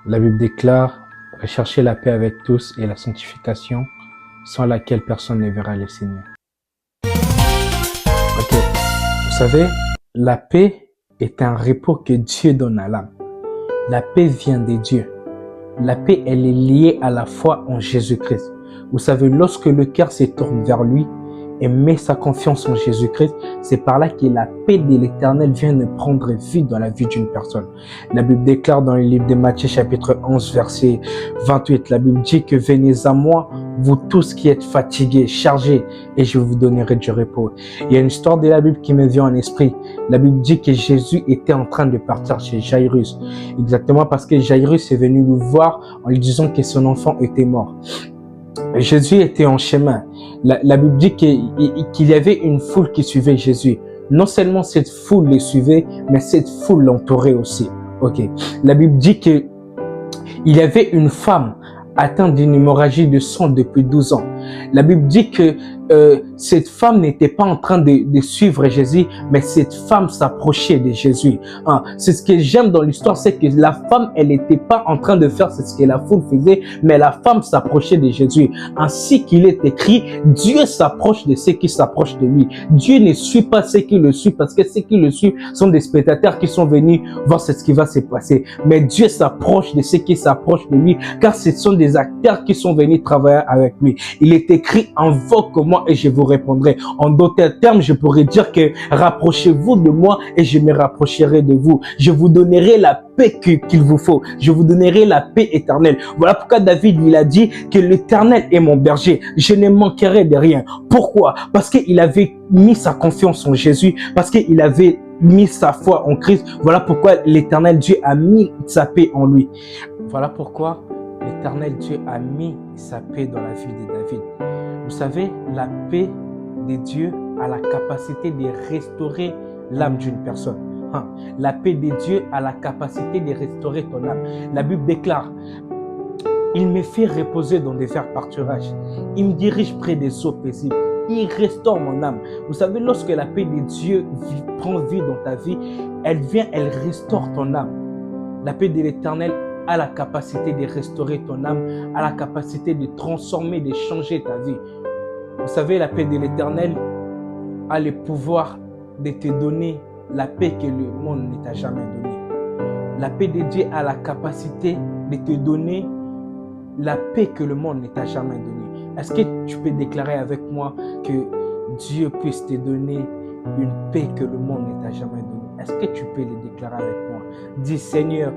La Bible déclare « Recherchez la paix avec tous et la sanctification, sans laquelle personne ne verra le Seigneur. » Ok. Vous savez, la paix est un repos que Dieu donne à l'âme. La paix vient de Dieu. La paix, elle est liée à la foi en Jésus-Christ. Vous savez, lorsque le cœur se tourne vers lui et met sa confiance en Jésus-Christ, c'est par là que la paix de l'Éternel vient de prendre vie dans la vie d'une personne. La Bible déclare dans le livre de Matthieu chapitre 11 verset 28, la Bible dit que venez à moi, vous tous qui êtes fatigués, chargés, et je vous donnerai du repos. Il y a une histoire de la Bible qui me vient en esprit. La Bible dit que Jésus était en train de partir chez Jairus. Exactement parce que Jairus est venu le voir en lui disant que son enfant était mort. Jésus était en chemin. La Bible dit qu'il y avait une foule qui suivait Jésus. Non seulement cette foule le suivait, mais cette foule l'entourait aussi. Ok. La Bible dit que il y avait une femme atteinte d'une hémorragie de sang depuis 12 ans. La Bible dit que cette femme n'était pas en train de suivre Jésus, mais cette femme s'approchait de Jésus. Hein. C'est ce que j'aime dans l'histoire, c'est que la femme, elle n'était pas en train de faire ce que la foule faisait, mais la femme s'approchait de Jésus. Ainsi qu'il est écrit, Dieu s'approche de ceux qui s'approchent de lui. Dieu ne suit pas ceux qui le suivent, parce que ceux qui le suivent sont des spectateurs qui sont venus voir ce qui va se passer. Mais Dieu s'approche de ceux qui s'approchent de lui, car ce sont des acteurs qui sont venus travailler avec lui. Il est écrit, invoque-moi et je vous répondrai. En d'autres termes, je pourrais dire que rapprochez-vous de moi et je me rapprocherai de vous. Je vous donnerai la paix qu'il vous faut. Je vous donnerai la paix éternelle. Voilà pourquoi David, il a dit que l'Éternel est mon berger. Je ne manquerai de rien. Pourquoi? Parce qu'il avait mis sa confiance en Jésus, parce qu'il avait mis sa foi en Christ. Voilà pourquoi l'Éternel Dieu a mis sa paix en lui. Voilà pourquoi l'Éternel Dieu a mis sa paix dans la vie de David. Vous savez, la paix de Dieu a la capacité de restaurer l'âme d'une personne. La paix de Dieu a la capacité de restaurer ton âme. La Bible déclare, il me fait reposer dans des verts pâturages. Il me dirige près des eaux paisibles. Il restaure mon âme. Vous savez, lorsque la paix de Dieu prend vie dans ta vie, elle vient, elle restaure ton âme. La paix de l'Éternel a la capacité de restaurer ton âme, a la capacité de transformer, de changer ta vie. Vous savez, la paix de l'Éternel a le pouvoir de te donner la paix que le monde ne t'a jamais donnée. La paix de Dieu a la capacité de te donner la paix que le monde ne t'a jamais donnée. Est-ce que tu peux déclarer avec moi que Dieu puisse te donner une paix que le monde ne t'a jamais donnée? Est-ce que tu peux le déclarer avec moi? Dis, Seigneur,